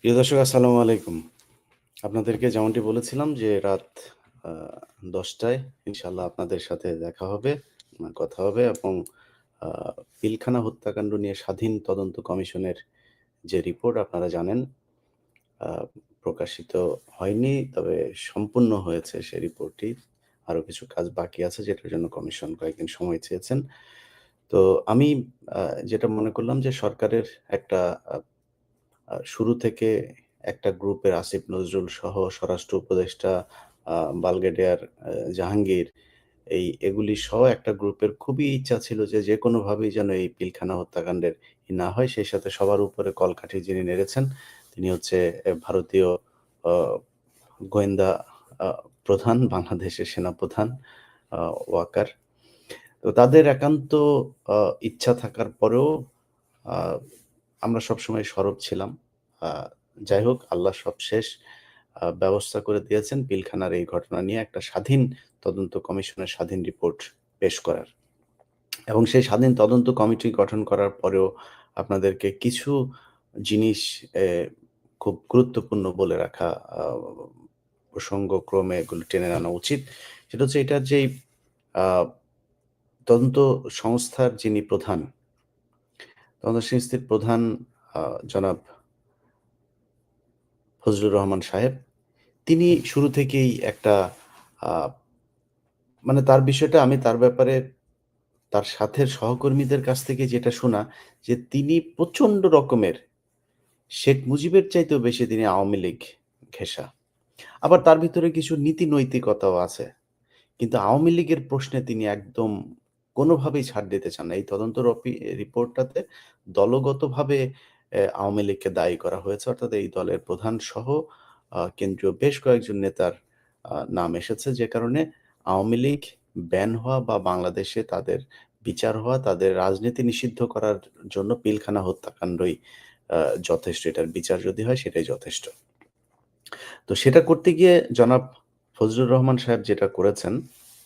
প্রিয় দর্শক আসসালামু আলাইকুম। আপনাদেরকে যেমনটি বলেছিলাম যে রাত আ ১০ টায় ইনশাআল্লাহ আপনাদের সাথে দেখা হবে, কথা হবে এবং আ পিলখানা হত্যাকাণ্ড নিয়ে স্বাধীন তদন্ত কমিশনের যে রিপোর্ট আপনারা জানেন আ প্রকাশিত হয়নি। তবে সম্পূর্ণ হয়েছে সেই রিপোর্টটি। আরো কিছু কাজ বাকি আছে যেটার জন্য কমিশন কয়েকদিন সময় চেয়েছেন। তো আমি আ যেটা মনে করলাম যে সরকারের একটা আ আ শুরু থেকে একটা গ্রুপের আসিফ নজরুল সহ স্বরাষ্ট্র উপদেষ্টা আ ব্রিগেডিয়ার জাহাঙ্গীর এগুলি সহ একটা গ্রুপের খুবই ইচ্ছা ছিল যে যেকোনোভাবেই যেন এই পিলখানা হত্যাকাণ্ডের না হয়। সেই সাথে সবার উপরে কলকাঠি যিনি নেড়েছেন তিনি হচ্ছে ভারতীয় অ গোয়েন্দা আ প্রধান, বাংলাদেশের সেনাপ্রধান আ ওয়াকার। তো তাদের একান্ত আ ইচ্ছা থাকার পরেও আ আমরা সবসময় সরব ছিলাম। আ যাই হোক আল্লাহ সবশেষ ব্যবস্থা করে দিয়েছেন পিলখানার এই ঘটনা নিয়ে একটা স্বাধীন তদন্ত কমিশনের স্বাধীন রিপোর্ট পেশ করার। এবং সেই স্বাধীন তদন্ত কমিটি গঠন করার পরেও আপনাদেরকে কিছু জিনিস এ খুব গুরুত্বপূর্ণ বলে রাখা প্রসঙ্গক্রমে এগুলো টেনে আনা উচিত। সেটা হচ্ছে এটার যেই আ তদন্ত সংস্থার যিনি প্রধান, তদন্ত সংস্থার প্রধান আ জনাব ফজলুর রহমান সাহেব, তিনি শুরু থেকেই একটা আ মানে তার বিষয়টা আমি তার ব্যাপারে তার সাথের সহকর্মীদের কাছ থেকে যেটা শোনা যে তিনি প্রচণ্ড রকমের শেখ মুজিবের চাইতেও বেশি তিনি আওয়ামী লীগ ঘেঁষা। আবার তার ভিতরে কিছু নীতি নৈতিকতাও আছে। কিন্তু আওয়ামী লীগের প্রশ্নে তিনি একদম কোনোভাবেই ছাড় দিতে চান না। এই তদন্ত রিপোর্টটাতে দলগতভাবে আওয়ামী লীগকে দায়ী করা হয়েছে। অর্থাৎ এই দলের প্রধান সহ কেন্দ্রীয় বেশ কয়েকজন নেতার নাম এসেছে। যে কারণে আওয়ামী লীগ ব্যান হওয়া বা বাংলাদেশে তাদের বিচার হওয়া, তাদের রাজনীতি নিষিদ্ধ করার জন্য পিলখানা হত্যাকাণ্ডই আ যথেষ্ট। এটার বিচার যদি হয় সেটাই যথেষ্ট। তো সেটা করতে গিয়ে জনাব ফজলুর রহমান সাহেব যেটা করেছেন,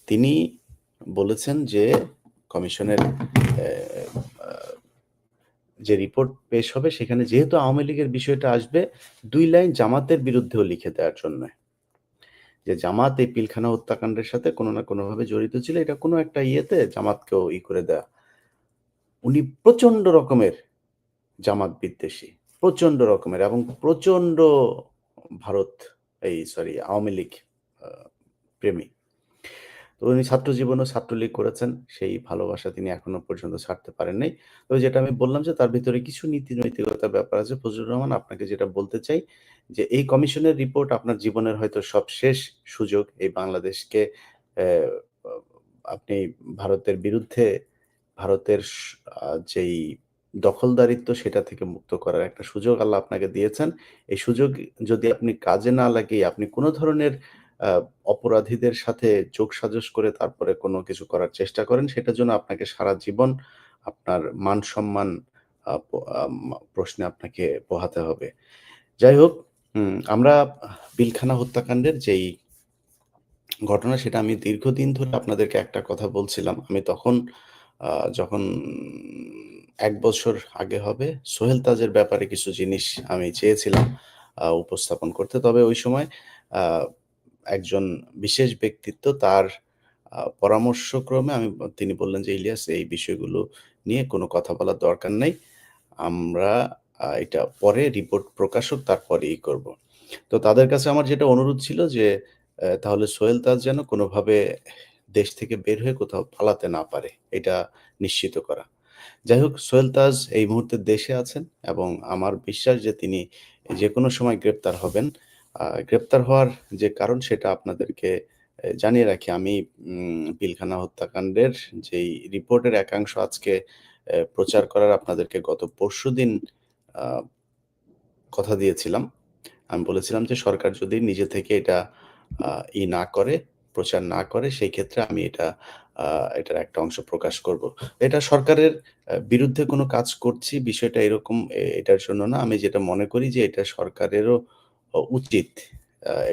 তিনি বলেছেন যে কমিশনের অ্যা আ যে রিপোর্ট পেশ হবে সেখানে যেহেতু আওয়ামী লীগের বিষয়টা আসবে ২ লাইন জামাতের বিরুদ্ধেও লিখে দেওয়ার জন্যে। যে জামাত এই পিলখানা হত্যাকাণ্ডের সাথে কোনো না কোনোভাবে জড়িত ছিল। এটা কোনো একটা ইয়েতে জামাতকেও করে দেয়া। উনি প্রচন্ড রকমের জামাত বিদ্বেষী। প্রচন্ড রকমের এবং প্রচন্ড ভারত সরি আওয়ামী লীগ আ প্রেমী। তো উনি ছাত্র জীবনেও ছাত্রলীগ করেছেন। সেই ভালোবাসা তিনি এখনো পর্যন্ত ছাড়তে পারেন নাই। তবে যেটা আমি বললাম যে তার ভিতরে কিছু নীতি নৈতিকতার ব্যাপার আছে। ফজলুর রহমান আপনাকে যেটা বলতে চাই যে এই কমিশনের রিপোর্ট আপনার জীবনের হয়তো সবশেষ সুযোগ এই বাংলাদেশকে অ্যা আ আপনি ভারতের বিরুদ্ধে ভারতের যেই দখলদারিত্ব সেটা থেকে মুক্ত করার একটা সুযোগ আল্লাহ আপনাকে দিয়েছেন। এই সুযোগ যদি আপনি কাজে না লাগিয়ে আপনি কোন ধরনের আ অপরাধীদের সাথে যোগসাজশ করে তারপরে কোনো কিছু করার চেষ্টা করেন, সেটার জন্য আপনাকে সারা জীবন আপনার মান-সম্মান আ প আম প্রশ্নে আপনাকে পোহাতে হবে। যাই হোক, আমরা পিলখানা হত্যাকাণ্ডের যেই ঘটনা সেটা আমি দীর্ঘদিন ধরে আপনাদেরকে একটা কথা বলছিলাম। আমি তখন আ যখন ১ বছর আগে হবে সোহেল তাজের ব্যাপারে কিছু জিনিস আমি চেয়েছিলাম উপস্থাপন করতে। তবে ওই সময় আ একজন বিশেষ ব্যক্তিত্ব তার পরামর্শক্রমে তিনি বললেন যে, "ইলিয়াস এই বিষয়গুলো নিয়ে কোনো কথা বলার দরকার নাই। আমরা এটা পরে রিপোর্ট প্রকাশ হোক তারপরেই করব।" তো তাদের কাছে আমার যেটা অনুরোধ ছিল যে তাহলে সোহেল তাজ যেন কোনোভাবে দেশ থেকে বের হয়ে কোথাও পালাতে না পারে। এটা নিশ্চিত করা। যাই হোক সোহেল তাজ এই মুহূর্তে দেশে আছেন এবং আমার বিশ্বাস যে তিনি যেকোনো সময় গ্রেপ্তার হবেন। গ্রেপ্তার হওয়ার যে কারণ সেটা আপনাদেরকে জানিয়ে রাখি। আমি পিলখানা হত্যাকাণ্ডের যেই রিপোর্টের একাংশ আজকে প্রচার করার আপনাদেরকে গত পরশুদিন আ কথা দিয়েছিলাম। আমি বলেছিলাম যে সরকার যদি নিজে থেকে এটা আ না করে, প্রচার না করে সেই ক্ষেত্রে আমি আ এটার একটা অংশ প্রকাশ করব। এটা সরকারের বিরুদ্ধে কোনো কাজ করছি বিষয়টা এরকম এটার জন্য না। আমি যেটা মনে করি যে এটা সরকারেরও উচিত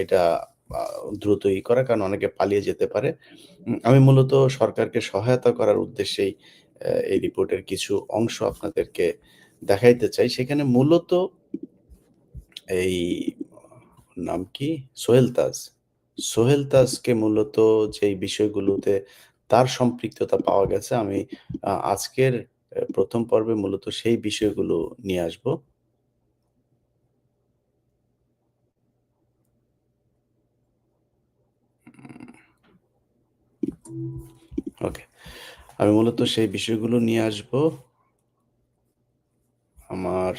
এটা আ দ্রুত করা কারণ অনেকে পালিয়ে যেতে পারে। আমি মূলত সরকারকে সহায়তা করার উদ্দেশ্যেই এই রিপোর্টের কিছু অংশ আপনাদেরকে দেখাইতে চাই। সেখানে মূলত এই নাম কি? সোহেল তাজ। সোহেল তাজকে মূলত যেই বিষয়গুলোতে তার সম্পৃক্ততা পাওয়া গেছে, আমি আজকের ১ম পর্বে মূলত সেই বিষয়গুলো নিয়ে আসবো। ওকে। আমি মূলত সেই বিষয়গুলো নিয়ে আসবো। আমার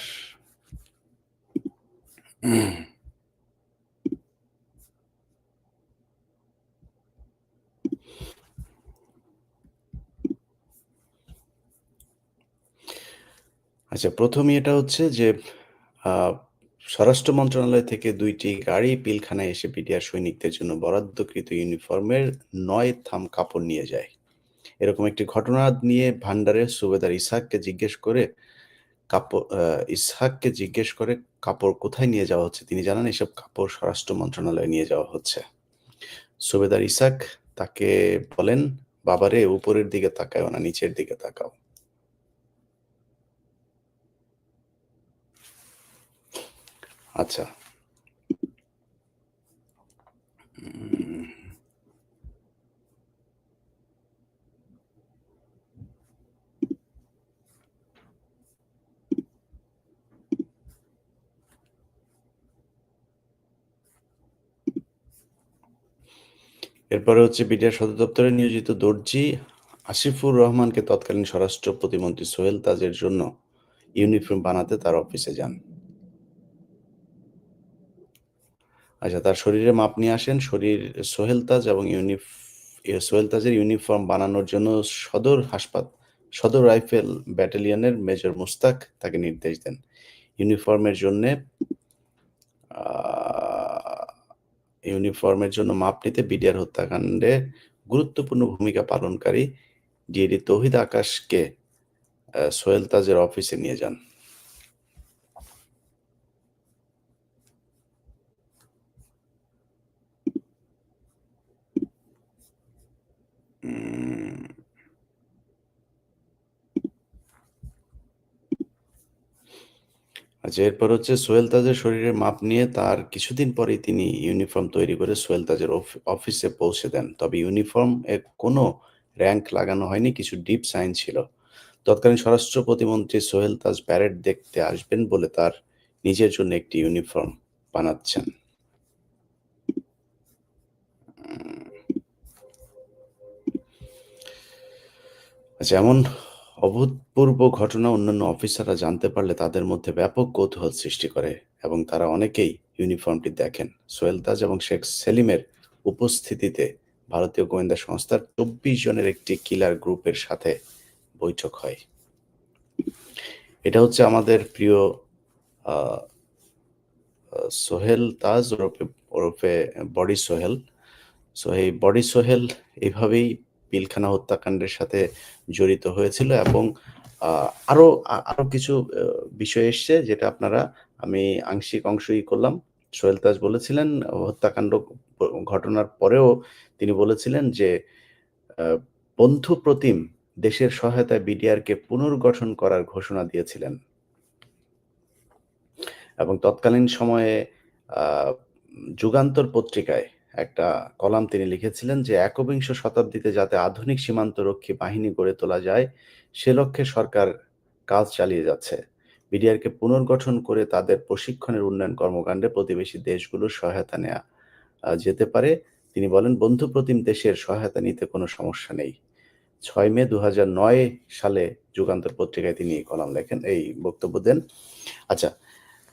আচ্ছা, ১ম এটা হচ্ছে যে আ স্বরাষ্ট্র মন্ত্রণালয় থেকে ২ টি গাড়ি পিলখানায় এসে বিডিআর সৈনিকদের জন্য বরাদ্দকৃত ইউনিফর্মের ৯ থাম কাপড় নিয়ে যায়। এরকম একটি ঘটনা নিয়ে ভান্ডারের সুবেদার ইসহাককে জিজ্ঞেস করে কাপড় কোথায় নিয়ে যাওয়া হচ্ছে? তিনি জানান এসব কাপড় স্বরাষ্ট্র মন্ত্রণালয়ে নিয়ে যাওয়া হচ্ছে। সুবেদার ইসহাক তাকে বলেন, "বাবারে উপরের দিকে তাকায়ও না, নিচের দিকে তাকাও।" আচ্ছা। উম এরপরে হচ্ছে বিডিআর সদর দপ্তরে নিয়োজিত দর্জি আসিফুর রহমানকে তৎকালীন স্বরাষ্ট্র প্রতিমন্ত্রী সোহেল তাজের জন্য ইউনিফর্ম বানাতে তার অফিসে যান। আচ্ছা, তার শরীরের মাপ নিয়ে আসেন। সোহেল তাজ এবং সোহেল তাজের ইউনিফর্ম বানানোর জন্য সদর রাইফেল ব্যাটালিয়নের মেজর মুস্তাক তাকে নির্দেশ দেন। ইউনিফর্মের জন্যে আ ইউনিফর্মের জন্য মাপ নিতে বিডিআর হত্যাকাণ্ডে গুরুত্বপূর্ণ ভূমিকা পালনকারী ডিএডি তৌহিদ আকাশকে সোহেল তাজের অফিসে নিয়ে যান। উম আচ্ছা, এরপর হচ্ছে সোহেল তাজের শরীরের মাপ নিয়ে তার কিছুদিন পরেই তিনি ইউনিফর্ম তৈরি করে সোহেল তাজের অফিসে পৌঁছে দেন। তবে ইউনিফর্ম এর কোনো র‍্যাংক লাগানো হয়নি, কিছু ডিপ সাইন ছিল। তৎকালীন স্বরাষ্ট্র প্রতিমন্ত্রী সোহেল তাজ প্যারেড দেখতে আসবেন বলে তার নিজের জন্য একটি ইউনিফর্ম বানাচ্ছেন। আচ্ছা, এমন অভূতপূর্ব ঘটনা অন্যান্য অফিসাররা জানতে পারলে তাদের মধ্যে ব্যাপক কৌতূহল সৃষ্টি করে এবং তারা অনেকেই ইউনিফর্মটি দেখেন। সোহেল তাজ এবং শেখ সেলিমের উপস্থিতিতে ভারতীয় গোয়েন্দা সংস্থার ২৪ জনের একটি কিলার গ্রুপের সাথে বৈঠক হয়। এটা হচ্ছে আমাদের প্রিয় আ আ সোহেল তাজ ওরফে বডি সোহেল। সো এই বডি সোহেল এভাবেই পিলখানা হত্যাকাণ্ডের সাথে জড়িত হয়েছিল এবং আ আরো কিছু বিষয় এসছে যেটা আমি আংশিক অংশই করলাম। সোহেল তাজ বলেছিলেন হত্যাকাণ্ড ঘটনার পরেও তিনি বলেছিলেন যে আ বন্ধুপ্রতিম দেশের সহায়তায় বিডিআরকে পুনর্গঠন করার ঘোষণা দিয়েছিলেন। এবং তৎকালীন সময়ে আ যুগান্তর পত্রিকায় একটা কলাম তিনি লিখেছিলেন যে, "একবিংশ শতাব্দীতে যাতে আধুনিক সীমান্তরক্ষী বাহিনী গড়ে তোলা যায়, সে লক্ষ্যে সরকার কাজ চালিয়ে যাচ্ছে। বিডিআরকে পুনর্গঠন করে তাদের প্রশিক্ষণের উন্নয়ন কর্মকাণ্ডে প্রতিবেশী দেশগুলোর সহায়তা নেয়া যেতে পারে।" তিনি বলেন, "বন্ধুপ্রতিম দেশের সহায়তা নিতে কোনো সমস্যা নেই।" ৬ মে ২০০৯ সালে যুগান্তর পত্রিকায় তিনি এই কলাম লেখেন, এই বক্তব্য দেন। আচ্ছা,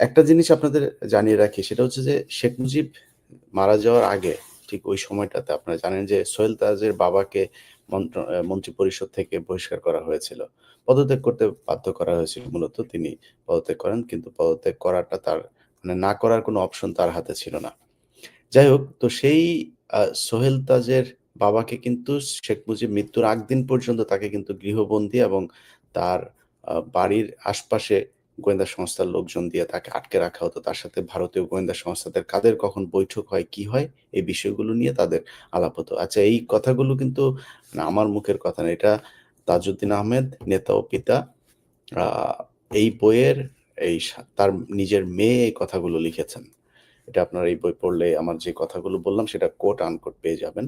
একটা জিনিস আপনাদের জানিয়ে রাখি সেটা হচ্ছে যে শেখ মুজিব মারা যাওয়ার আগে ঠিক ওই সময়টাতে আপনারা জানেন যে সোহেল তাজের বাবাকে মন্ত্রিপরিষদ থেকে বহিষ্কার করা হয়েছিল। পদত্যাগ করতে বাধ্য করা হয়েছিল মূলত। তিনি পদত্যাগ করেন। কিন্তু পদত্যাগ করাটা তার মানে না করার কোনো অপশন তার হাতে ছিল না। যাই হোক, তো সেই সোহেল তাজের বাবাকে কিন্তু শেখ মুজিব মৃত্যুর আগ দিন পর্যন্ত তাকে কিন্তু গৃহবন্দী এবং তার বাড়ির আশপাশে গোয়েন্দা সংস্থার লোকজন দিয়ে তাকে আটকে রাখা হতো। তার সাথে ভারতীয় গোয়েন্দা সংস্থাদের কাদের কখন বৈঠক হয়, কি হয়, এই বিষয়গুলো নিয়ে তাদের আলাপ হতো। আচ্ছা, এই কথাগুলো কিন্তু মানে আমার মুখের কথা না। এটা তাজউদ্দিন আহমেদ, নেতা ও পিতা আ এই বইয়ের তার নিজের মেয়ে এই কথাগুলো লিখেছেন। এটা আপনারা এই বই পড়লে আমার যে কথাগুলো বললাম সেটা কোট আনকোট পেয়ে যাবেন।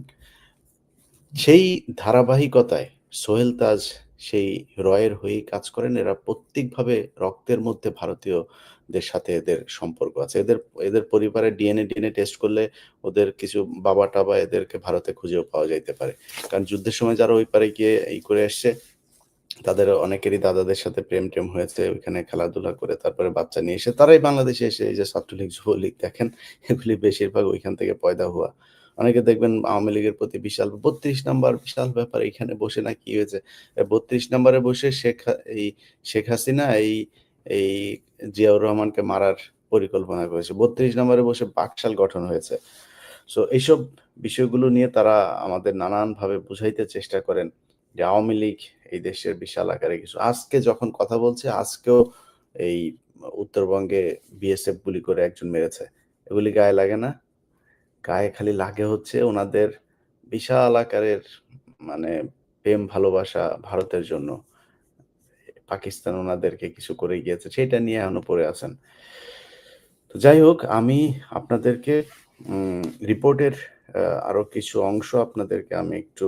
সেই ধারাবাহিকতায় সোহেল তাজ সেই রয়ের হয়েই কাজ করেন। এরা প্রত্যেকভাবে রক্তের মধ্যে ভারতীয়দের সাথে এদের সম্পর্ক আছে। এদের এদের পরিবারের ডিএনএ টেস্ট করলে ওদের কিছু বাবা-টাবা এদেরকে ভারতে খুঁজেও পাওয়া যাইতে পারে। কারণ যুদ্ধের সময় যারা ওই পারে গিয়ে করে এসছে, তাদের অনেকেরই দাদাদের সাথে প্রেম-টেম হয়েছে। ওইখানে খেলাধুলা করে তারপরে বাচ্চা নিয়ে এসে তারাই বাংলাদেশে এসে এই যে ছাত্রলীগ, যুবলীগ দেখেন এগুলি বেশিরভাগ ওইখান থেকে পয়দা হওয়া। অনেকে দেখবেন আওয়ামী লীগের প্রতি বিশাল ৩২ নাম্বার বিশাল ব্যাপার এখানে বসে না কি হয়েছে? ৩২ নাম্বারে বসে শেখ হাসিনা এই জিয়াউর রহমানকে মারার পরিকল্পনা করেছে। ৩২ নাম্বারে বসে বাকশাল গঠন হয়েছে। সো এইসব বিষয়গুলো নিয়ে তারা আমাদের নানানভাবে বুঝাইতে চেষ্টা করেন যে আওয়ামী লীগ এই দেশের বিশাল আকারে কিছু। আজকে যখন কথা বলছে আজকেও এই উত্তরবঙ্গে বিএসএফ গুলি করে একজন মেরেছে। এগুলি গায়ে লাগে না? গায়ে খালি লাগে হচ্ছে ওনাদের বিশাল আকারের মানে প্রেম ভালোবাসা ভারতের জন্য। পাকিস্তান ওনাদেরকে কিছু করে গিয়েছে সেটা নিয়ে এখনো পড়ে আছেন। তো যাই হোক আমি আপনাদেরকে রিপোর্টের আরো কিছু অংশ আপনাদেরকে আমি একটু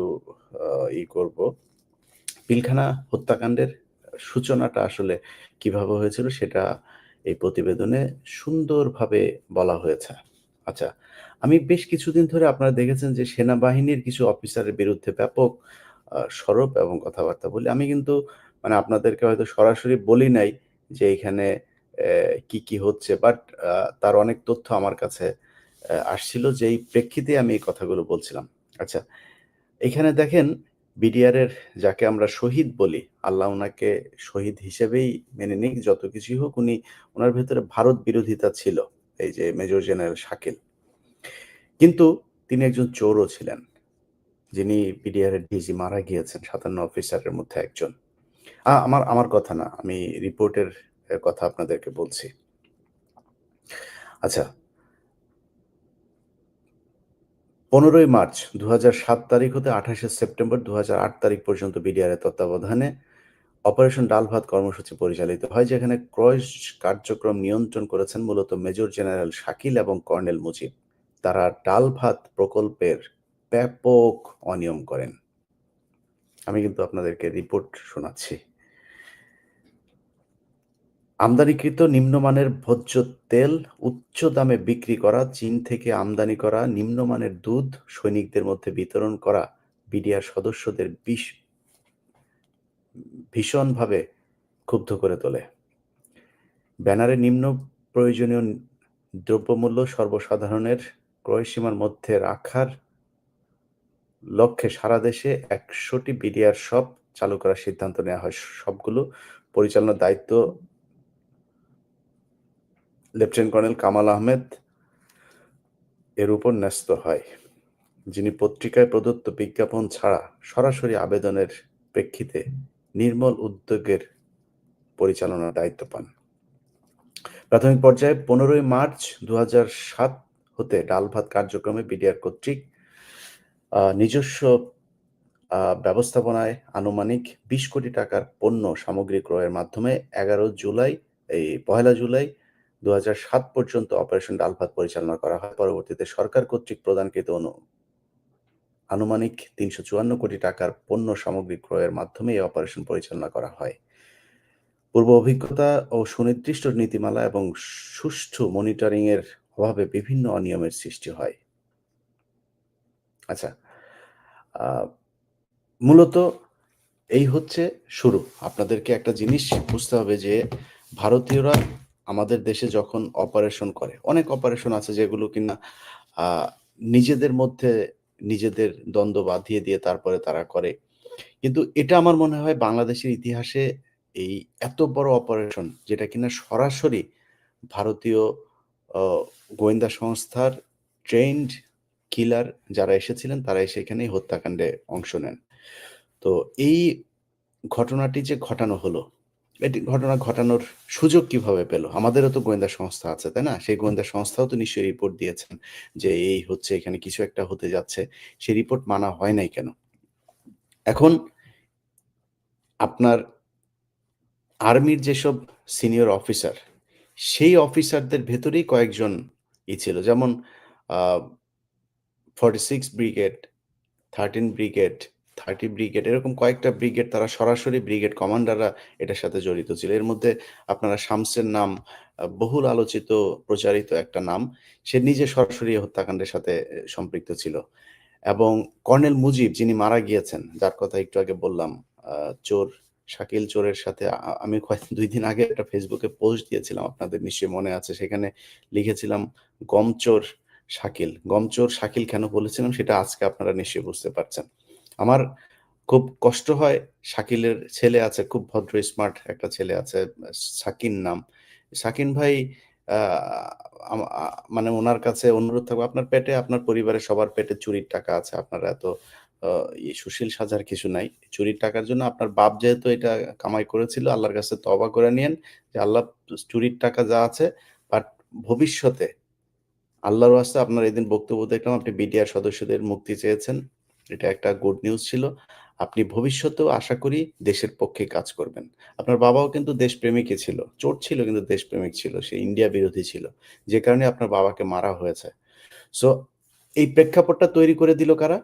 করব। পিলখানা হত্যাকাণ্ডের সূচনাটা আসলে কিভাবে হয়েছিল সেটা এই প্রতিবেদনে সুন্দরভাবে বলা হয়েছে। আচ্ছা, আমি বেশ কিছুদিন ধরে আপনারা দেখেছেন যে সেনাবাহিনীর কিছু অফিসারের বিরুদ্ধে ব্যাপক সরব এবং কথাবার্তা বলি। আমি কিন্তু মানে আপনাদেরকে হয়তো সরাসরি বলি নাই যে এখানে কি হচ্ছে। বাট তার অনেক তথ্য আমার কাছে আসছিল যেই প্রেক্ষিতে আমি এই কথাগুলো বলছিলাম। আচ্ছা, এখানে দেখেন বিডিআরের যাকে আমরা শহীদ বলি, আল্লাহ উনাকে শহীদ হিসেবেই মেনে নিক, যত কিছুই হোক উনার ভেতরে ভারত বিরোধিতা ছিল। এই যে মেজর জেনারেল শাকিল। কিন্তু তিনি একজন চোরও ছিলেন। যিনি বিডিআরের ডিজি মারা গিয়েছেন ৫৭ অফিসারের মধ্যে একজন। আমার কথা না। আমি রিপোর্টের কথা আপনাদেরকে বলছি। আচ্ছা, ১৫ই মার্চ ২০০৭ তারিখ হতে ২৮শে সেপ্টেম্বর ২০০৮ তারিখ পর্যন্ত বিডিআরের তত্ত্বাবধানে অপারেশন ডাল ভাত কর্মসূচি পরিচালিত হয়, যেখানে ক্রয় কার্যক্রম নিয়ন্ত্রণ করেছেন মূলত মেজর জেনারেল শাকিল এবং কর্নেল মুজিব। তারা ডাল ভাত প্রকল্পের ব্যাপক অনিয়ম করেন। আমি কিন্তু আপনাদেরকে রিপোর্ট শোনাচ্ছি। আমদানিকৃত নিম্নমানের ভোজ্য তেল উচ্চ দামে বিক্রি করা, চীন থেকে আমদানি করা নিম্নমানের দুধ সৈনিকদের মধ্যে বিতরণ করা বিডিআর সদস্যদের ভীষণভাবে ক্ষুব্ধ করে তোলে। ব্যানারে নিম্ন প্রয়োজনীয় দ্রব্যমূল্য সর্বসাধারণের ক্রয়সীমার মধ্যে রাখার লক্ষ্যে সারা দেশে ১০০টি বিডিআর শপ চালু করার সিদ্ধান্ত নেওয়া হয়। সবগুলো পরিচালনার দায়িত্ব লেফটেন্যান্ট কর্নেল কামাল আহমেদ এর উপর ন্যস্ত হয়, যিনি পত্রিকায় প্রদত্ত বিজ্ঞাপন ছাড়া সরাসরি আবেদনের প্রেক্ষিতে নির্মল উদ্যোগের পরিচালনার দায়িত্ব পান। প্রাথমিক পর্যায়ে ১৫ই মার্চ ২০০৭ হতে ডাল ভাত কার্যক্রমে বিডিআর কর্তৃক নিজস্ব ব্যবস্থাপনায় আনুমানিক ২০ কোটি টাকার পণ্য সামগ্রী ক্রয়ের মাধ্যমে ১ জুলাই ২০০৭ পর্যন্ত অপারেশন ডাল ভাত পরিচালনা করা হয়। পরবর্তীতে সরকার কর্তৃক প্রদানকৃত আনুমানিক ৩৫৪ কোটি টাকার পণ্য সামগ্রী ক্রয়ের মাধ্যমে এই অপারেশন পরিচালনা করা হয়। পূর্ব অভিজ্ঞতা ও সুনির্দিষ্ট নীতিমালা এবং সুষ্ঠু মনিটরিং এর অভাবে বিভিন্ন অনিয়মের সৃষ্টি হয়। আচ্ছা, মূলত এই হচ্ছে শুরু। আপনাদেরকে একটা জিনিস বুঝতে হবে যে ভারতীয়রা আমাদের দেশে যখন অপারেশন করে, অনেক অপারেশন আছে যেগুলো কিনা নিজেদের মধ্যে নিজেদের দ্বন্দ্ব বাঁধিয়ে দিয়ে তারপরে তারা করে। কিন্তু এটা আমার মনে হয় বাংলাদেশের ইতিহাসে এই এত বড় অপারেশন যেটা কিনা সরাসরি ভারতীয় অ গোয়েন্দা সংস্থার ট্রেন্ড কিলার যারা এসেছিলেন তারা এসে এখানেই হত্যাকাণ্ডে অংশ নেন। তো এই ঘটনাটি যে ঘটানো হলো, এটি ঘটনা ঘটানোর সুযোগ কিভাবে পেল? আমাদেরও তো গোয়েন্দা সংস্থা আছে, তাই না? সেই গোয়েন্দা সংস্থাও তো নিশ্চয়ই রিপোর্ট দিয়েছেন যে এই হচ্ছে, এখানে কিছু একটা হতে যাচ্ছে। সেই রিপোর্ট মানা হয় নাই কেন? এখন আপনার আর্মির যেসব সিনিয়র অফিসার সেই অফিসারদের ভেতরেই কয়েকজন ছিল। যেমন আ 46 ব্রিগেড, 13 ব্রিগেড, 30 ব্রিগেড এরকম কয়েকটা ব্রিগেড তারা সরাসরি ব্রিগেড কমান্ডাররা এটার সাথে জড়িত ছিল। এর মধ্যে আপনারা শামসের নাম বহুল আলোচিত প্রচারিত একটা নাম। সে নিজে সরাসরি এই হত্যাকাণ্ডের সাথে সম্পৃক্ত ছিল। এবং কর্নেল মুজিব যিনি মারা গিয়েছেন, যার কথা একটু আগে বললাম, আ চোর শাকিল চোরের সাথে আমি ২ দিন আগে একটা ফেসবুকে পোস্ট দিয়েছিলাম। আপনাদের নিশ্চয়ই মনে আছে। সেখানে লিখেছিলাম, "গমচোর শাকিল।" গমচোর শাকিল কেন বলেছিলাম সেটা আজকে আপনারা নিশ্চয়ই বুঝতে পারছেন। আমার খুব কষ্ট হয়, শাকিলের ছেলে আছে, খুব ভদ্র স্মার্ট একটা ছেলে আছে, সাকিন নাম। সাকিন ভাই আ আম আ মানে উনার কাছে অনুরোধ থাকবে, আপনার পেটে আপনার পরিবারের সবার পেটে চুরির টাকা আছে। আপনার এত আ সুশীল সাজার কিছু নাই। চুরির টাকার জন্য আপনার বাপ যেহেতু এটা কামাই করেছিল, আল্লাহর কাছে তওবা করে নিয়েন যে, আল্লাহ চুরির টাকা যা আছে, বাট ভবিষ্যতে আল্লাহর ওয়াস্তে আপনার এদিন বক্তব্য দেখলাম আপনি বিডিআর সদস্যদের মুক্তি চেয়েছেন। এটা একটা গুড নিউজ ছিল। আপনি ভবিষ্যতেও আশা করি দেশের পক্ষে কাজ করবেন। আপনার বাবাও কিন্তু দেশপ্রেমিকই ছিল। চোর ছিল কিন্তু দেশপ্রেমিক ছিল। সে ইন্ডিয়া বিরোধী ছিল। যে কারণে আপনার বাবাকে মারা হয়েছে। সো এই প্রেক্ষাপটটা তৈরি করে দিল কারা?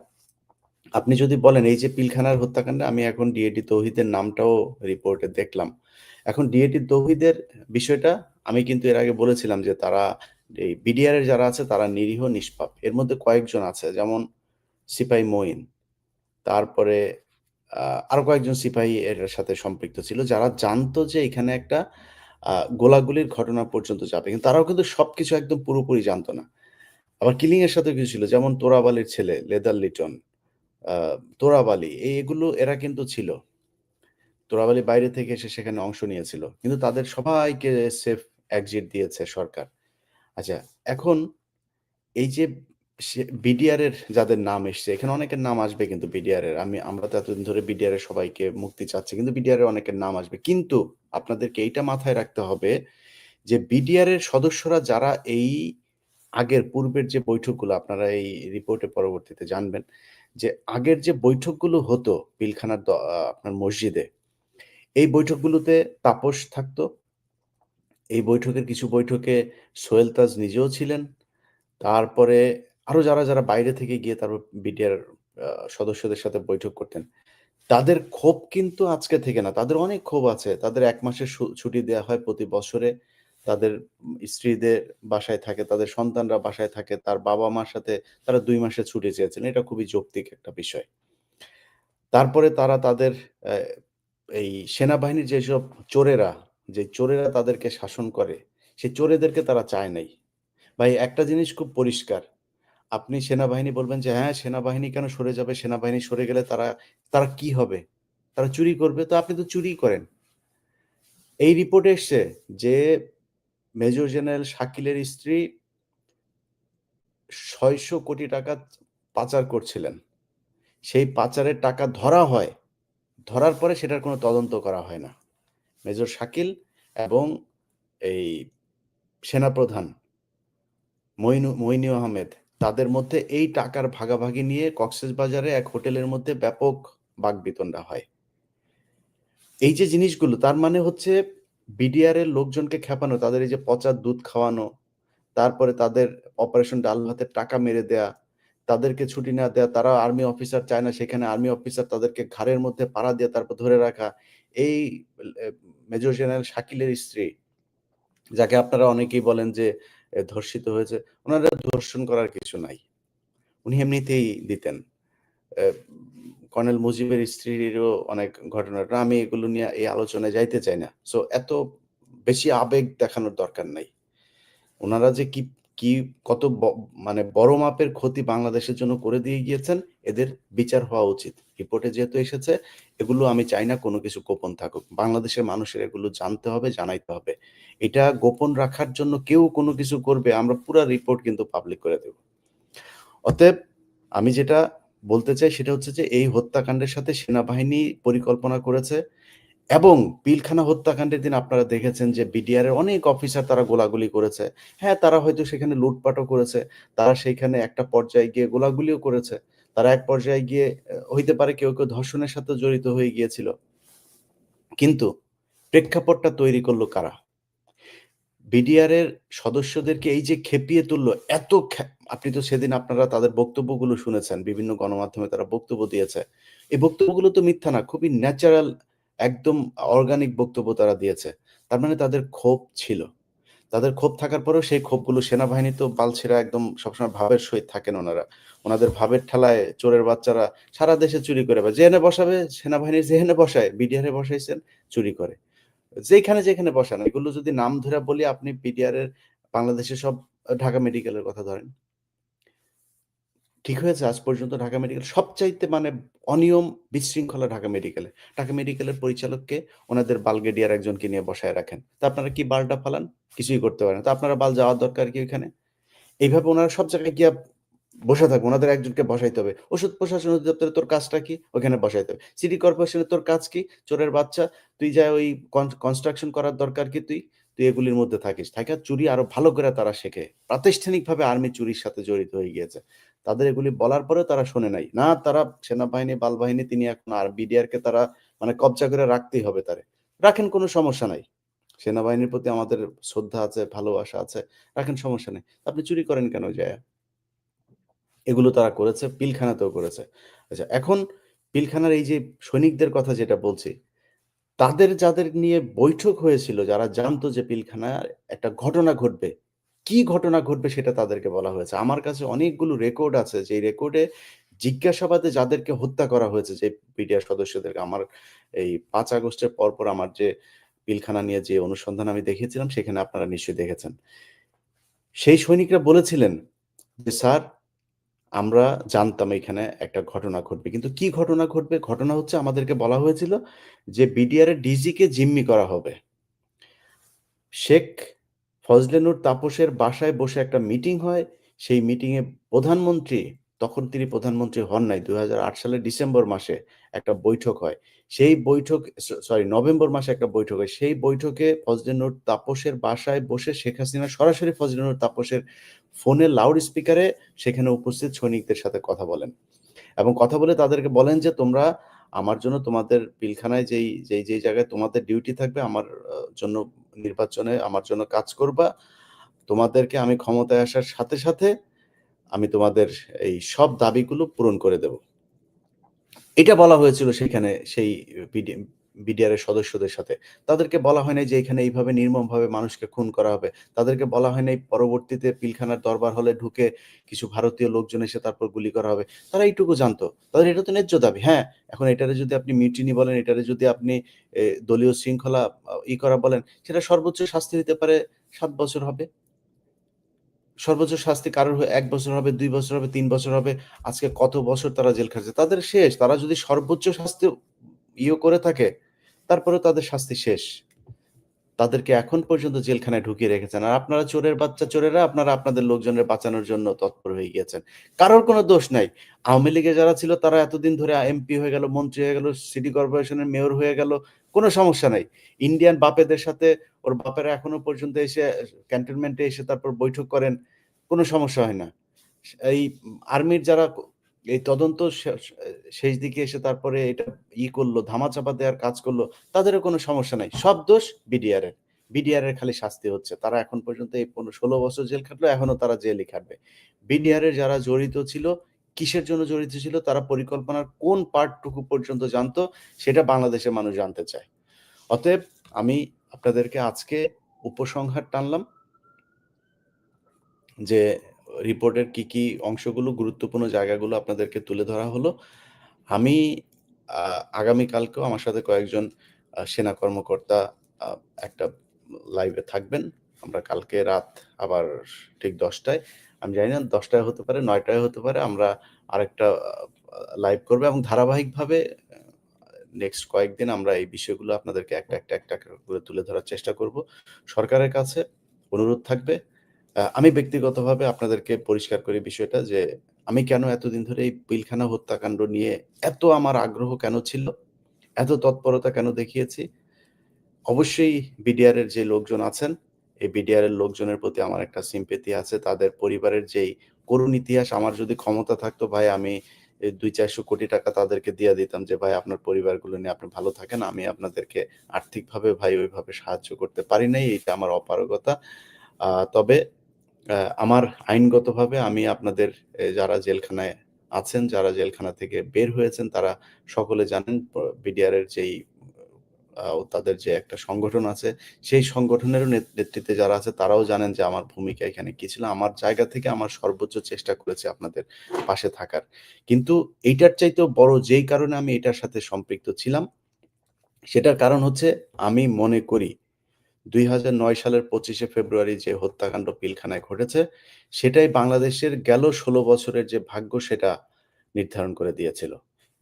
আপনি যদি বলেন এই যে পিলখানার হত্যাকাণ্ডে আমি এখন ডিএডি তৌহিদের নামটাও রিপোর্টে দেখলাম। এখন ডিএডি তৌহিদের বিষয়টা আমি কিন্তু এর আগে বলেছিলাম যে তারা এই বিডিআর এর যারা আছে তারা নিরীহ নিষ্পাপ। এর মধ্যে কয়েকজন আছে যেমন সিপাহি মঈন, তারপরে আ আরো কয়েকজন সিপাহি এর সাথে সম্পৃক্ত ছিল যারা জানতো যে এখানে একটা গোলাগুলির ঘটনা পর্যন্ত যাবে। কিন্তু তারাও কিন্তু সবকিছু একদম পুরোপুরি জানতো না। আবার কিলিং এর সাথেও কিছু ছিল যেমন তোরাব আলীর ছেলে লেদার লিটন, আ তোরাব আলী এগুলো এরা কিন্তু ছিল। তোরাব আলী বাইরে থেকে এসে সেখানে অংশ নিয়েছিল। কিন্তু তাদের সবাইকে সেফ এক্সিট দিয়েছে সরকার। আচ্ছা, এখন এই যে বিডিআর এর যাদের নাম এসছে, এখানে অনেকের নাম আসবে কিন্তু বিডিআর এর। আমরা তো এতদিন ধরে বিডিআর এর সবাইকে মুক্তি চাচ্ছি। কিন্তু বিডিআর এর অনেকের নাম আসবে। কিন্তু আপনাদেরকে এইটা মাথায় রাখতে হবে যে বিডিআর এর সদস্যরা যারা এই আগের পূর্বের যে বৈঠকগুলো আপনারা এই রিপোর্টে পরবর্তীতে জানবেন যে আগের যে বৈঠকগুলো হতো পিলখানার আপনার মসজিদে, এই বৈঠকগুলোতে তাপস থাকতো। এই বৈঠকের কিছু বৈঠকে সোহেল তাজ নিজেও ছিলেন। তারপরে আরো যারা বাইরে থেকে গিয়ে তারপর বিডিআর আ সদস্যদের সাথে বৈঠক করতেন। তাদের ক্ষোভ কিন্তু আজকে থেকে না। তাদের অনেক ক্ষোভ আছে। তাদের ১ মাসের ছুটি দেয়া হয় প্রতি বছরে। তাদের স্ত্রীদের বাসায় থাকে, তাদের সন্তানরা বাসায় থাকে। তার বাবা-মার সাথে তারা ২ মাসের ছুটি চেয়েছিলেন। এটা খুবই যৌক্তিক একটা বিষয়। তারপরে তারা তাদের অ্যা এই সেনাবাহিনীর যেসব চোরেরা, যে চোরেরা তাদেরকে শাসন করে, সেই চোরেদেরকে তারা চায় নাই। ভাই একটা জিনিস খুব পরিষ্কার। আপনি সেনাবাহিনী বলবেন যে, "হ্যাঁ, সেনাবাহিনী কেন সরে যাবে? সেনাবাহিনী সরে গেলে তারা কি হবে? তারা চুরি করবে।" তো আপনি তো চুরিই করেন। এই রিপোর্টে এসছে যে মেজর জেনারেল শাকিলের স্ত্রী ৳৬০০ কোটি পাচার করছিলেন। সেই পাচারের টাকা ধরা হয়। ধরার পরে সেটার কোনো তদন্ত করা হয় না। মেজর শাকিল এবং এই সেনাপ্রধান মইনু আহমেদ তাদের মধ্যে এই টাকার ভাগাভাগি নিয়ে কক্সেসবাজারে এক হোটেলের মধ্যে ব্যাপক বাকবিতণ্ডা হয়। এই যে জিনিসগুলো তার মানে হচ্ছে বিডিআর এর লোকজনকে খেপানো, তাদের এই যে পচা দুধ খাওয়ানো, তারপরে তাদের অপারেশন ডাল ভাতের টাকা মেরে দেয়া, তাদেরকে ছুটি না দেয়া, তারা আর্মি অফিসার চায় না সেখানে আর্মি অফিসার তাদেরকে ঘাড়ের মধ্যে পাড়া দিয়ে তারপর ধরে রাখা। এই এ মেজর জেনারেল শাকিলের স্ত্রী, যাকে আপনারা অনেকেই বলেন যে ধর্ষিত হয়েছে, উনার ধর্ষণ করার কিছু নাই। উনি এমনিতেই দিতেন। অ্যা কর্নেল মুজিবের স্ত্রীরও অনেক ঘটনা। আমি এগুলো নিয়ে এই আলোচনায় যাইতে চাই না। সো এত বেশি আবেগ দেখানোর দরকার নাই। উনারা যে কি কত মানে বড় মাপের ক্ষতি বাংলাদেশের জন্য করে দিয়ে গিয়েছেন, এদের বিচার হওয়া উচিত। রিপোর্টে যেহেতু এসেছে, এগুলো আমি চাই না কোনো কিছু গোপন থাকুক। বাংলাদেশের মানুষের এগুলো জানতে হবে, জানাইতে হবে। এটা গোপন রাখার জন্য কেউ কোনো কিছু করবে, আমরা পুরা রিপোর্ট কিন্তু পাবলিক করে দেব। অতএব আমি যেটা বলতে চাই সেটা হচ্ছে যে এই হত্যাকাণ্ডের সাথে সেনাবাহিনী পরিকল্পনা করেছে এবং পিলখানা হত্যাকাণ্ডের দিন আপনারা দেখেছেন যে বিডিআর এর অনেক অফিসার তারা গোলাগুলি করেছে। হ্যাঁ, তারা হয়তো সেখানে লুটপাটও করেছে। তারা সেইখানে একটা পর্যায়ে গিয়ে গোলাগুলিও করেছে। তারা এক পর্যায়ে গিয়ে হইতে পারে কেউ ধর্ষণের সাথেও জড়িত হয়ে গিয়েছিল। কিন্তু প্রেক্ষাপটটা তৈরি করল কারা? বিডিআর এর সদস্যদেরকে এই যে খেপিয়ে তুলল, এত আপনি তো সেদিন আপনারা তাদের বক্তব্যগুলো শুনেছেন। বিভিন্ন গণমাধ্যমে তারা বক্তব্য দিয়েছে। এই বক্তব্যগুলো তো মিথ্যা না। খুবই ন্যাচারাল একদম অর্গানিক বক্তব্য তারা দিয়েছে। তার মানে তাদের ক্ষোভ ছিল। তাদের ক্ষোভ থাকার পরেও সেই ক্ষোভগুলো সেনাবাহিনী তো বালছেরা একদম সবসময় ভাবের সহিত থাকেন ওনারা। ওনাদের ভাবের ঠেলায় চোরের বাচ্চারা সারা দেশে চুরি করে বেড়ায়। যেখানে বসাবে সেনাবাহিনীর যেখানে বসায়, বিডিআর এ বসাইছেন, চুরি করে। যেখানে বসান, এগুলো যদি নাম ধরে বলি, আপনি বিডিআর এর বাংলাদেশের সব ঢাকা মেডিকেলের কথা ধরেন। ঠিক হয়েছে আজ পর্যন্ত ঢাকা মেডিকেল সবচাইতে মানে অনিয়ম, বিশৃঙ্খলা ঢাকা মেডিকেলে। ঢাকা মেডিকেলের পরিচালককে ওনাদের বালগেডিয়ার একজনকে নিয়ে বসায় রাখেন। তা আপনারা কি বালটা ফালান? কিছুই করতে পারেন না। তো আপনারা বাল যাওয়ার দরকার কি ওইখানে? এইভাবে ওনারা সব জায়গায় গিয়া বসে থাকবে। ওনাদের একজনকে বসাইতে হবে। ওষুধ প্রশাসন অধিদপ্তরে তোর কাজটা কি? ওখানে বসাইতে হবে। সিটি কর্পোরেশনে তোর কাজ কি? চোরের বাচ্চা, তুই যা ওই কনস্ট্রাকশন করার দরকার কি তুই? তুই এগুলির মধ্যে থাকিস। থাইকা চুরি আরো ভালো করে তারা শেখে। প্রাতিষ্ঠানিকভাবে আর্মি চুরির সাথে জড়িত হয়ে গিয়েছে। তাদের এগুলি বলার পরেও তারা শোনে নাই। না তারা সেনাবাহিনী, বালবাহিনী তিনি এখন আর বিডিআর কে তারা মানে কব্জা করে রাখতেই হবে তারে। রাখেন কোনো সমস্যা নাই। সেনাবাহিনীর প্রতি আমাদের শ্রদ্ধা আছে, ভালোবাসা আছে। রাখেন সমস্যা নেই। আপনি চুরি করেন কেন যায়া? এগুলো তারা করেছে, পিলখানাতেও করেছে। আচ্ছা এখন পিলখানার এই যে সৈনিকদের কথা যেটা বলছি, তাদের যাদের নিয়ে বৈঠক হয়েছিল, যারা জানতো যে পিলখানায় একটা ঘটনা ঘটবে, কি ঘটনা ঘটবে সেটা তাদেরকে বলা হয়েছে। আমার কাছে অনেকগুলো রেকর্ড আছে, যেই রেকর্ডে জিজ্ঞাসাবাদে যাদেরকে হত্যা করা হয়েছে, যে বিডিআর সদস্যদেরকে, আমার এই ৫ আগস্টের পরপর আমার যে পিলখানা নিয়ে যে অনুসন্ধান আমি দেখিয়েছিলাম, সেখানে আপনারা নিশ্চয়ই দেখেছেন। সেই সৈনিকরা বলেছিলেন যে, "স্যার আমরা জানতাম এখানে একটা ঘটনা ঘটবে। কিন্তু কি ঘটনা ঘটবে? ঘটনা হচ্ছে আমাদেরকে বলা হয়েছিল যে বিডিআর এর ডিজি কে জিম্মি করা হবে। শেখ ফজলে নূর তাপসের বাসায় বসে একটা মিটিং হয়। সেই মিটিংয়ে প্রধানমন্ত্রী, তখন তিনি প্রধানমন্ত্রী হন নাই। ২০০৮ সালের ডিসেম্বর মাসে একটা বৈঠক হয়। সেই বৈঠক সরি নভেম্বর মাসে একটা বৈঠক হয়। সেই বৈঠকে ফজলে নূর তাপসের বাসায় বসে শেখ হাসিনা সরাসরি ফজলে নূর তাপসের ফোনে লাউড স্পিকারে সেখানে উপস্থিত সৈনিকদের সাথে কথা বলেন। এবং কথা বলে তাদেরকে বলেন যে, "তোমরা আমার জন্য তোমাদের পিলখানায় যেই জায়গায় তোমাদের ডিউটি থাকবে, আমার জন্য নির্বাচনে আমার জন্য কাজ করবা। তোমাদেরকে আমি ক্ষমতায় আসার সাথে আমি তোমাদের এই সব দাবিগুলো পূরণ করে দেব।" এটা বলা হয়েছিল সেখানে সেই বিডিআর এর সদস্যদের সাথে। তাদেরকে বলা হয় নাই যে এখানে এইভাবে নির্মমভাবে মানুষকে খুন করা হবে। তাদেরকে বলা হয় নাই পরবর্তীতে পিলখানার দরবার হলে ঢুকে কিছু ভারতীয় লোকজন এসে তারপর গুলি করা হবে। তারা এইটুকু জানতো। তাদের এটা তো ন্যায্য দাবি। হ্যাঁ, এখন এটারে যদি আপনি মিউটিনি বলেন, এটারে যদি আপনি দলীয় শৃঙ্খলা করা বলেন, সেটা সর্বোচ্চ শাস্তি হইতে পারে ৭ বছর হবে। সর্বোচ্চ শাস্তি কারোর ১ বছর হবে, ২ বছর হবে, ৩ বছর হবে। আজকে কত বছর তারা জেল খাটছে। তাদের শেষ। তারা যদি সর্বোচ্চ শাস্তি করে থাকে, তারপরেও তাদের শাস্তি শেষ। তাদেরকে এখন পর্যন্ত জেলখানায় ঢুকিয়ে রেখেছেন। আর আপনারা চোরের বাচ্চা চোরেরা আপনারা আপনাদের লোকজনের বাঁচানোর জন্য তৎপর হয়ে গিয়েছেন। কারোর কোনো দোষ নাই। আওয়ামী লীগে যারা ছিল তারা এতদিন ধরে এমপি হয়ে গেল, মন্ত্রী হয়ে গেল, সিটি কর্পোরেশনের মেয়র হয়ে গেল। কোনো সমস্যা নাই। ইন্ডিয়ান বাপেদের সাথে ওর বাপেরা এখনো পর্যন্ত এসে ক্যান্টনমেন্টে এসে তারপর বৈঠক করেন। কোনো সমস্যা হয় না। এই আর্মির যারা এই তদন্ত শেষ দিকে এসে তারপরে এটা করলো, ধামাচাপা দেওয়ার কাজ করলো, তাদেরও কোনো সমস্যা নাই। সব দোষ বিডিআর এর। বিডিআর এর খালি শাস্তি হচ্ছে। তারা এখন পর্যন্ত এই ১৬ বছর জেল খাটলো, এখনো তারা জেলই খাটবে। বিডিআর এর যারা জড়িত ছিল, কিসের জন্য জড়িত ছিল, তারা পরিকল্পনার কোন পার্টটুকু পর্যন্ত জানতো, সেটা বাংলাদেশের মানুষ জানতে চায়। অতএব আমি আপনাদেরকে আজকে উপসংহার টানলাম যে রিপোর্টের কি অংশগুলো গুরুত্বপূর্ণ জায়গাগুলো আপনাদেরকে তুলে ধরা হলো। আমি আগামীকালকেও আমার সাথে কয়েকজন সেনা কর্মকর্তা আ একটা লাইভে থাকবেন। আমরা কালকে রাত আবার ঠিক ১০ টায়, আমি জানি না ১০ টায় হতে পারে, ৯ টায় হতে পারে। আমরা আরেকটা লাইভ করব এবং ধারাবাহিকভাবে নেক্সট কয়েকদিন আমরা এই বিষয়গুলো আপনাদেরকে একটা করে তুলে ধরার চেষ্টা করব। সরকারের কাছে অনুরোধ থাকবে, আমি ব্যক্তিগতভাবে আপনাদেরকে পরিষ্কার করি বিষয়টা যে, আমি কেন এতদিন ধরে এই পিলখানা হত্যাকাণ্ড নিয়ে এত আমার আগ্রহ কেন ছিল? এত তৎপরতা কেন দেখিয়েছি? অবশ্যই বিডিআর এর যে লোকজন আছেন, এই বিডিআর এর লোকজনের প্রতি আমার একটা সিম্প্যাথি আছে। তাদের পরিবারের যেই করুণ ইতিহাস, আমার যদি ক্ষমতা থাকতো ভাই আমি এই ২-৪০০ কোটি টাকা তাদেরকে দিয়া দিতাম যে, "ভাই আপনার পরিবারগুলো নিয়ে আপনি ভালো থাকেন। আমি আপনাদেরকে আর্থিকভাবে ভাই ওইভাবে সাহায্য করতে পারি নাই। এইটা আমার অপারগতা। তবে আমার আইনগতভাবে আমি আপনাদের যারা জেলখানায় আছেন, যারা জেলখানা থেকে বের হয়েছেন তারা সকলে জানেন বিডিআর এর যেই তাদের যে একটা সংগঠন আছে, সেই সংগঠনেরও নেতৃত্বে যারা আছে তারাও জানেন যে আমার ভূমিকা এখানে কি ছিল। আমার জায়গা থেকে আমার সর্বোচ্চ চেষ্টা করেছি আপনাদের পাশে থাকার। কিন্তু এইটার চাইতেও বড় যেই কারণে আমি এটার সাথে সম্পৃক্ত ছিলাম, সেটার কারণ হচ্ছে আমি মনে করি ২০০৯ সালের ২৫শে ফেব্রুয়ারি যে হত্যাকাণ্ড পিলখানায় ঘটেছে, সেটাই বাংলাদেশের গেল ১৬ বছরের যে ভাগ্য সেটা নির্ধারণ করে দিয়েছিল।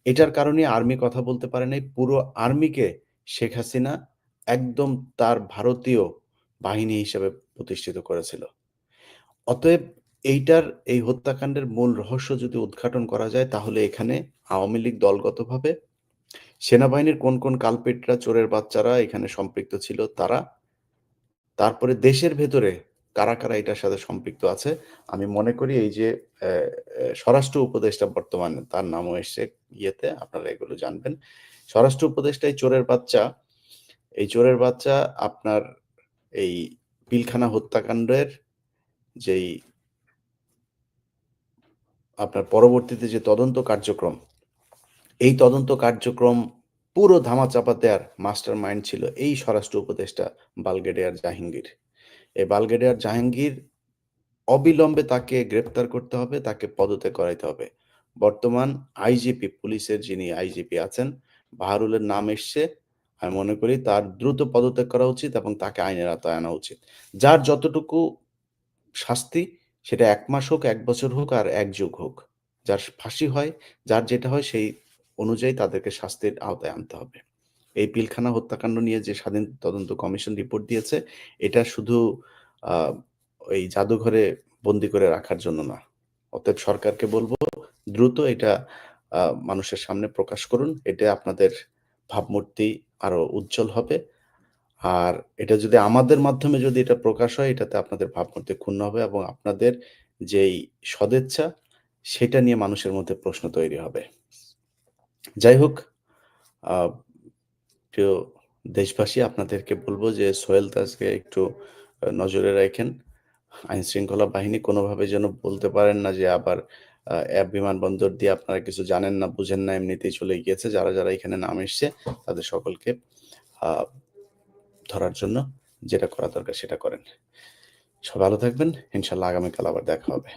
এটার কারণে আর্মি কথা বলতে পারে নাই। পুরো আর্মিকে শেখ হাসিনা একদম তার ভারতীয় বাহিনী হিসেবে প্রতিষ্ঠিত করেছিল। অতএব এই হত্যাকাণ্ডের মূল রহস্য যদি উদ্ঘাটন করা যায় তাহলে এখানে আওয়ামী লীগ দলগতভাবে, সেনাবাহিনীর কোন কালপেটরা চোরের বাচ্চারা এখানে সম্পৃক্ত ছিল তারা, তারপরে দেশের ভেতরে কারা এটার সাথে সম্পৃক্ত আছে? আমি মনে করি এই যে অ্যা অ্যা স্বরাষ্ট্র উপদেষ্টা বর্তমানে তার নামও এসছে ইয়েতে, আপনারা এগুলো জানবেন। স্বরাষ্ট্র উপদেষ্টা এই চোরের বাচ্চা আপনার এই পিলখানা হত্যাকাণ্ডের যেই আপনার পরবর্তীতে যে তদন্ত কার্যক্রম, এই তদন্ত কার্যক্রম পুরো ধামাচাপা দেওয়ার মাস্টার মাইন্ড ছিল এই স্বরাষ্ট্র উপদেষ্টা ব্রিগেডিয়ার জাহাঙ্গীর। এই ব্রিগেডিয়ার জাহাঙ্গীর অবিলম্বে তাকে গ্রেপ্তার করতে হবে, তাকে পদত্যাগ করাইতে হবে। বর্তমান আইজিপি, পুলিশের যিনি আইজিপি আছেন, বাহারুলের নাম এসছে। আমি মনে করি তার দ্রুত পদত্যাগ করা উচিত এবং তাকে আইনের আওতায় আনা উচিত। যার যতটুকু শাস্তি সেটা ১ মাস হোক, ১ বছর হোক আর ১ যুগ হোক। যার ফাঁসি হয়, যার যেটা হয় সেই অনুযায়ী তাদেরকে শাস্তির আওতায় আনতে হবে। এই পিলখানা হত্যাকাণ্ড নিয়ে যে স্বাধীন তদন্ত কমিশন রিপোর্ট দিয়েছে, এটা শুধু আ ওই জাদুঘরে বন্দী করে রাখার জন্য না। অতএব সরকারকে বলব দ্রুত এটা মানুষের সামনে প্রকাশ করুন। এতে আপনাদের ভাবমূর্তি আরো উজ্জ্বল হবে। আর এটা যদি আমাদের মাধ্যমে যদি এটা প্রকাশ হয়, এটাতে আপনাদের ভাবমূর্তি ক্ষুণ্ণ হবে এবং আপনাদের যেই সদিচ্ছা, সেটা নিয়ে মানুষের মধ্যে প্রশ্ন তৈরি হবে। যাই হোক, আ প্রিয় দেশবাসী আপনাদেরকে বলব যে সোহেল তাজকে একটু নজরে রাইখেন। আইনশৃঙ্খলা বাহিনী কোনোভাবে যেন বলতে পারেন না যে আবার বিমানবন্দর দিয়ে আপনারা কিছু জানেন না, বুঝেন না, এমনিতেই চলে গিয়েছে। যারা এখানে নাম এসছে তাদের সকলকে আ ধরার জন্য যেটা করা দরকার সেটা করেন। সবাই ভালো থাকবেন। ইনশাআল্লাহ আগামীকাল আবার দেখা হবে।